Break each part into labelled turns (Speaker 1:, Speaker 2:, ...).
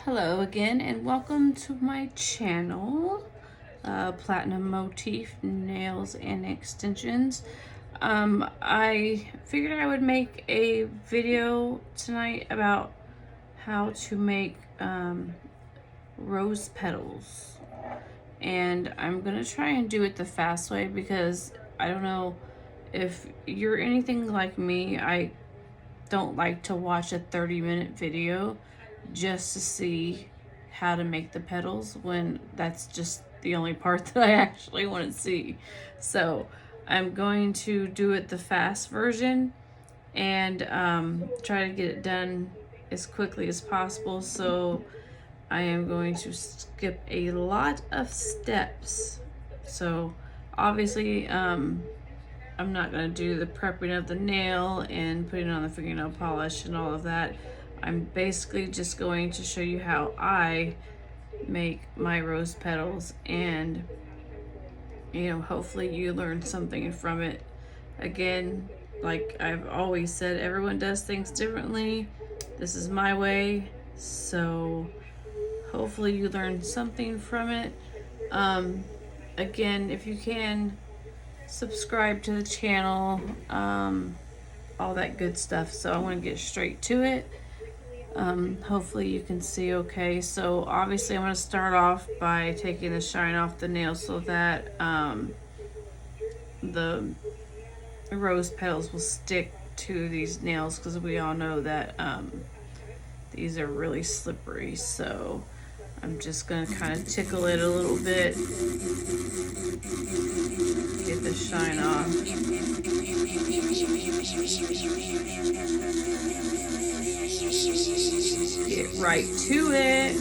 Speaker 1: Hello again and welcome to my channel, Platinum Motif Nails and Extensions. I figured I would make a video tonight about how to make rose petals, and I'm gonna try and do it the fast way because I don't know if you're anything like me. I don't like to watch a 30-minute video just to see how to make the petals when that's just the only part that I actually want to see. So I'm going to do it the fast version and try to get it done as quickly as possible. So I am going to skip a lot of steps. So obviously I'm not going to do the prepping of the nail and putting on the fingernail polish and all of that. I'm basically just going to show you how I make my rose petals, and hopefully you learn something from it. Again, like I've always said, everyone does things differently. This is my way, so hopefully you learn something from it. Again, if you can, subscribe to the channel, all that good stuff. So I want to get straight to it. Hopefully you can see okay. So obviously I'm going to start off by taking the shine off the nail so that the rose petals will stick to these nails, because we all know that these are really slippery. So I'm just going to kind of tickle it a little bit, get the shine off. Get right to it.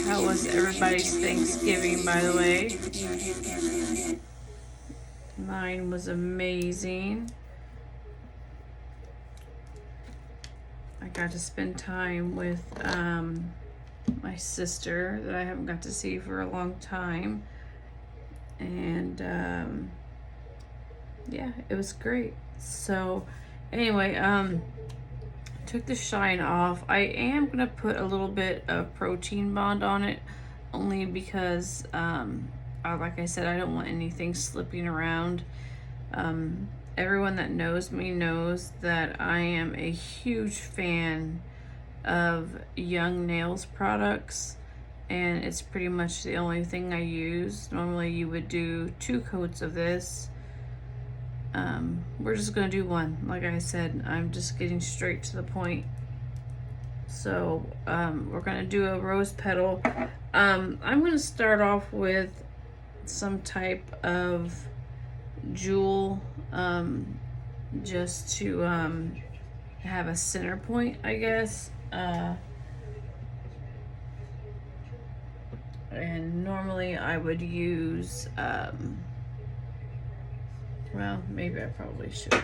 Speaker 1: How was everybody's Thanksgiving, by the way? Mine was amazing. I got to spend time with my sister that I haven't got to see for a long time. And yeah, it was great. So anyway, took the shine off. I am gonna put a little bit of protein bond on it, only because like I said, I don't want anything slipping around. Everyone that knows me knows that I am a huge fan of Young Nails products, and it's pretty much the only thing I use. Normally you would do 2 coats of this. We're just gonna do 1. Like I said, I'm just getting straight to the point. So we're gonna do a rose petal. I'm gonna start off with some type of jewel, just to have a center point, I guess. And normally I would use well, maybe I probably should,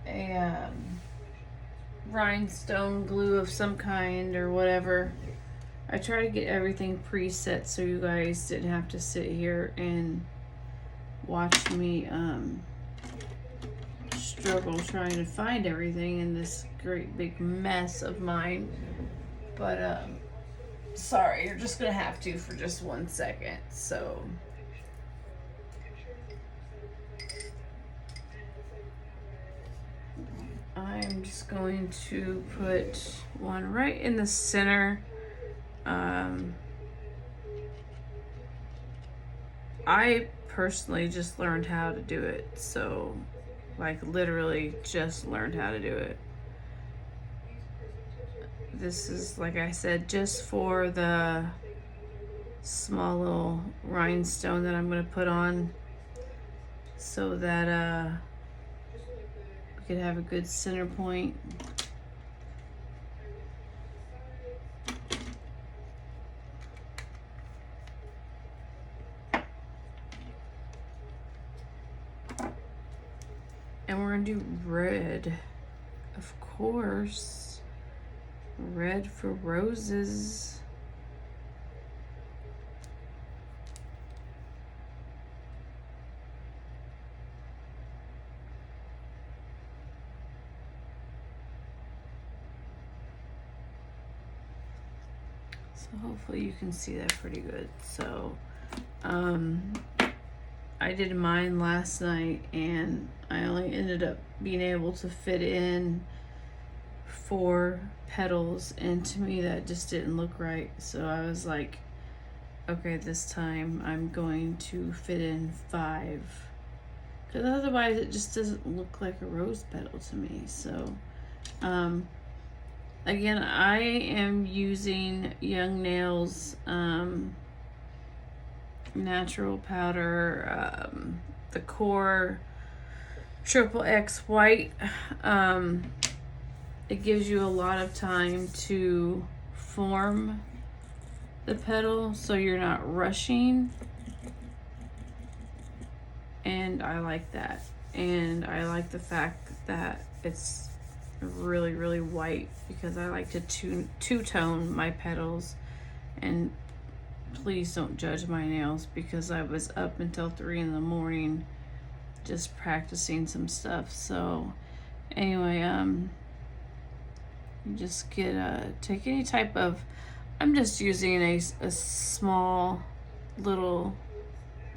Speaker 1: a rhinestone glue of some kind or whatever. I try to get everything preset so you guys didn't have to sit here and watch me struggle trying to find everything in this great big mess of mine. But sorry, you're just gonna have to for just 1 second. So I'm just going to put one right in the center. I personally just learned how to do it, so like literally just learned how to do it. This is, like I said, just for the small little rhinestone that I'm going to put on, so that we could have a good center point. And we're going to do red, of course. Red for roses. So hopefully you can see that pretty good. So I did mine last night and I only ended up being able to fit in 4 petals, and to me that just didn't look right. So I was like, okay, this time I'm going to fit in 5, because otherwise it just doesn't look like a rose petal to me. So again, I am using Young Nails natural powder, the Core Triple X White. It gives you a lot of time to form the petal so you're not rushing, and I like that. And I like the fact that it's really, really white, because I like to two-tone my petals. And please don't judge my nails, because I was up until 3 in the morning just practicing some stuff. So anyway, you just get take any type of, I'm just using a small little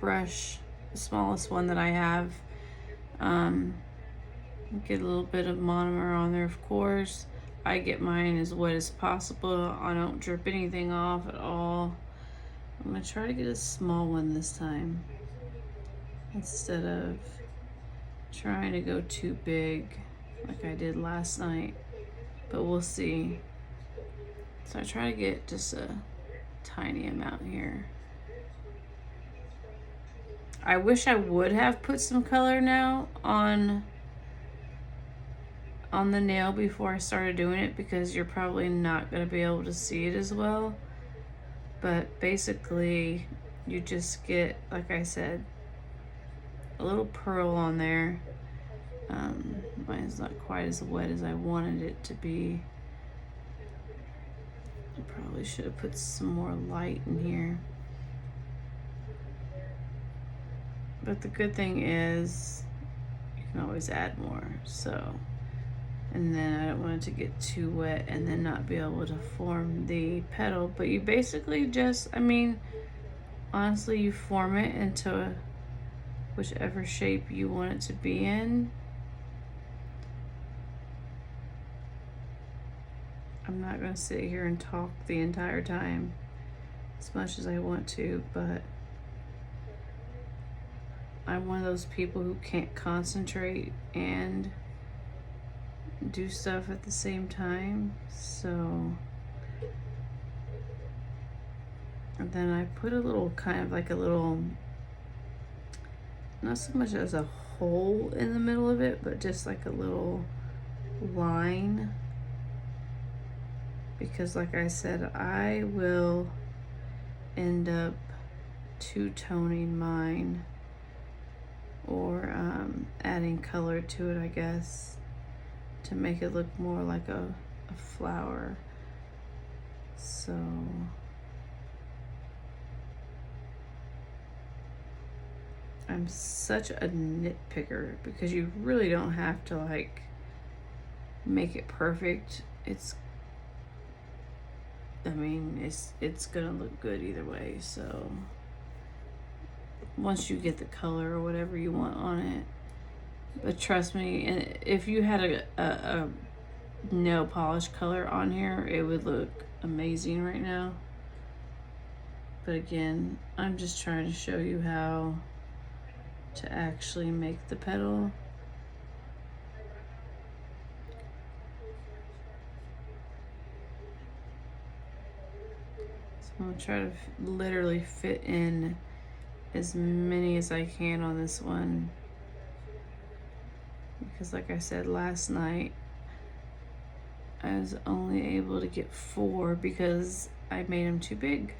Speaker 1: brush, the smallest one that I have. Get a little bit of monomer on there, of course. I get mine as wet as possible. I don't drip anything off at all. I'm gonna try to get a small one this time, instead of trying to go too big like I did last night, but we'll see. So I try to get just a tiny amount here. I wish I would have put some color now on the nail before I started doing it, because you're probably not going to be able to see it as well. But basically you just get, like I said, a little pearl on there. Mine's not quite as wet as I wanted it to be. I probably should have put some more light in here. But the good thing is you can always add more. So, and then I don't want it to get too wet and then not be able to form the petal. But you basically just, I mean, honestly, you form it into whichever shape you want it to be in. I'm not going to sit here and talk the entire time as much as I want to, but I'm one of those people who can't concentrate and do stuff at the same time. So, and then I put a little, kind of like a little, not so much as a hole in the middle of it, but just like a little line. Because like I said, I will end up two-toning mine, or adding color to it, I guess, to make it look more like a flower. So I'm such a nitpicker, because you really don't have to like make it perfect. I mean, it's gonna look good either way. So once you get the color or whatever you want on it. But trust me, and if you had a nail polish color on here, it would look amazing right now. But again, I'm just trying to show you how to actually make the petal. So I'm gonna try to literally fit in as many as I can on this one, because like I said last night, I was only able to get 4 because I made them too big.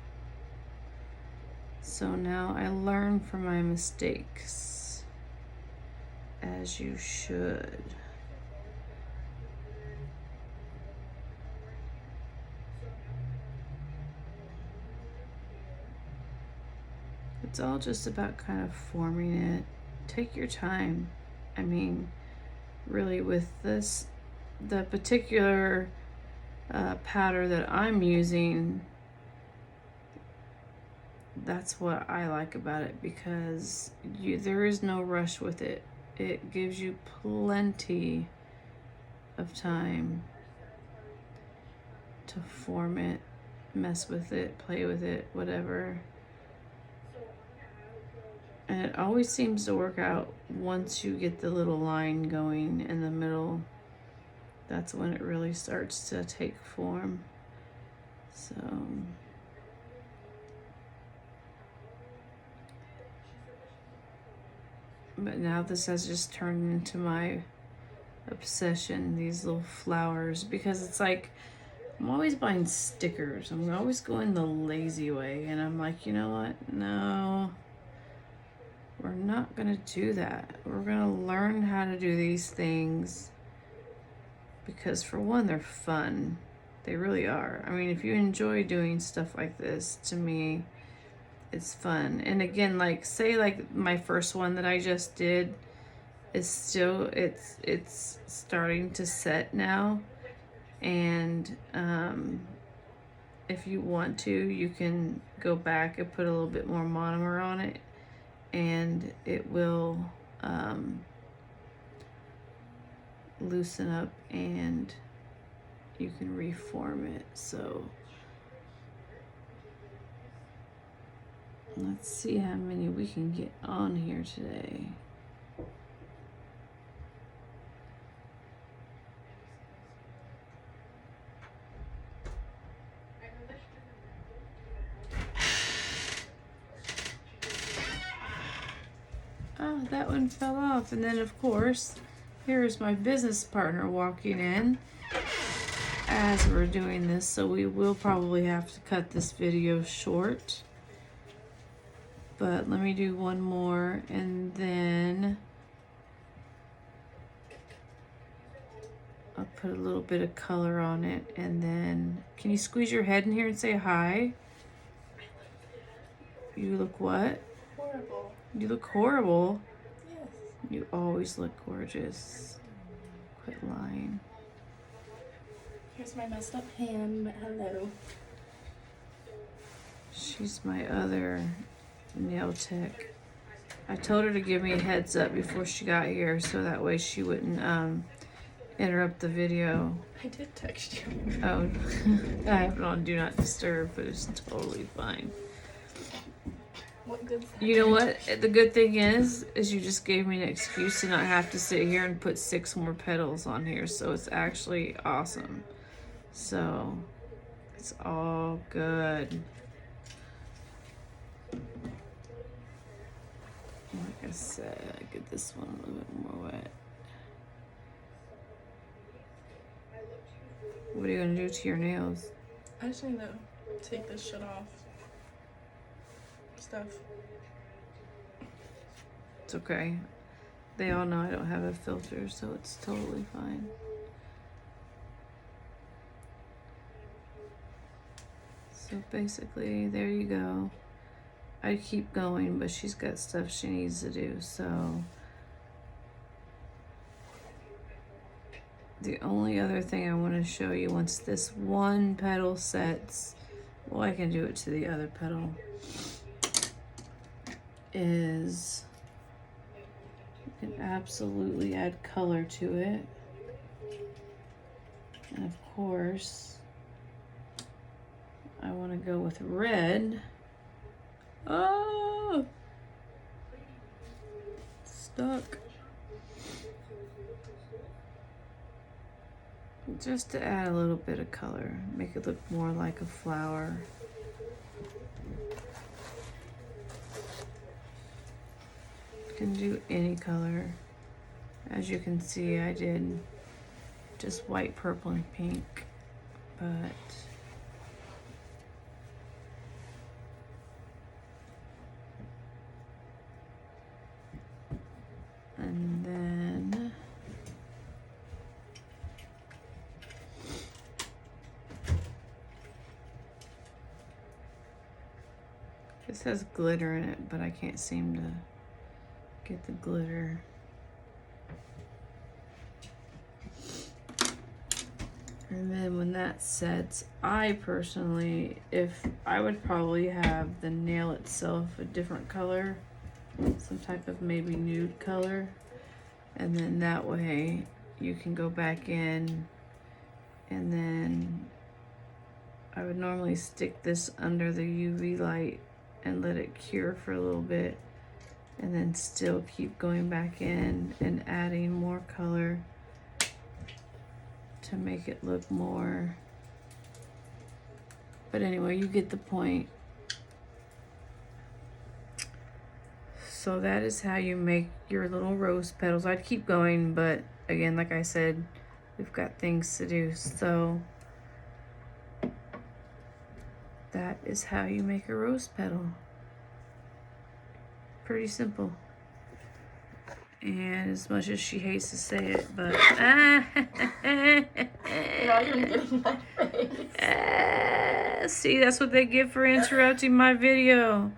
Speaker 1: So now I learn from my mistakes, as you should. It's all just about kind of forming it. Take your time. I mean, really, with this, the particular powder that I'm using, that's what I like about it, because there is no rush with it. It gives you plenty of time to form it, mess with it, play with it, whatever. And it always seems to work out once you get the little line going in the middle. That's when it really starts to take form. So but now this has just turned into my obsession, these little flowers, because it's like I'm always buying stickers. I'm always going the lazy way, and I'm like, you know what? No, we're not gonna do that. We're gonna learn how to do these things, because for one, they're fun. They really are. I mean, if you enjoy doing stuff like this, to me, it's fun. And again, like, say like my first one that I just did is still, it's starting to set now. And if you want to, you can go back and put a little bit more monomer on it, and it will loosen up and you can reform it. So let's see how many we can get on here today. Oh, that one fell off. And then of course, here's my business partner walking in as we're doing this, so we will probably have to cut this video short. But let me do one more, and then I'll put a little bit of color on it. And then, can you squeeze your head in here and say hi? You look what?
Speaker 2: Horrible.
Speaker 1: You look horrible.
Speaker 2: Yes.
Speaker 1: You always look gorgeous. Quit lying.
Speaker 2: Here's my messed up hand, but hello.
Speaker 1: She's my other nail tech. I told her to give me a heads up before she got here, so that way she wouldn't interrupt the video.
Speaker 2: I did text you.
Speaker 1: Oh, I have it on Do Not Disturb, but it's totally fine.
Speaker 2: What good?
Speaker 1: You know what? The good thing is you just gave me an excuse to not have to sit here and put 6 more petals on here, so it's actually awesome. So it's all good. Like I said, I get this one a little bit more wet. What are you gonna do to your nails?
Speaker 2: I just need to take this shit off. Stuff.
Speaker 1: It's okay. They all know I don't have a filter, so it's totally fine. So basically, there you go. I keep going, but she's got stuff she needs to do, so. The only other thing I want to show you, once this one petal sets, well, I can do it to the other petal, is you can absolutely add color to it. And of course, I want to go with red. Oh! Stuck. Just to add a little bit of color, make it look more like a flower. You can do any color. As you can see, I did just white, purple, and pink, but and then this has glitter in it, but I can't seem to get the glitter. And then when that sets, I personally, if I would probably have the nail itself a different color, some type of maybe nude color. And then that way you can go back in, and then I would normally stick this under the UV light and let it cure for a little bit, and then still keep going back in and adding more color to make it look more. But anyway, you get the point. So that is how you make your little rose petals. I'd keep going, but again, like I said, we've got things to do. So that is how you make a rose petal. Pretty simple. And as much as she hates to say it, but
Speaker 2: Now you're getting my face.
Speaker 1: see, that's what they get for interrupting my video.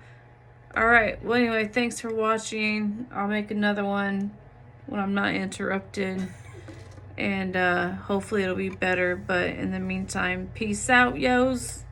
Speaker 1: All right, well anyway, thanks for watching. I'll make another one when I'm not interrupted, and hopefully it'll be better. But in the meantime, peace out, yos.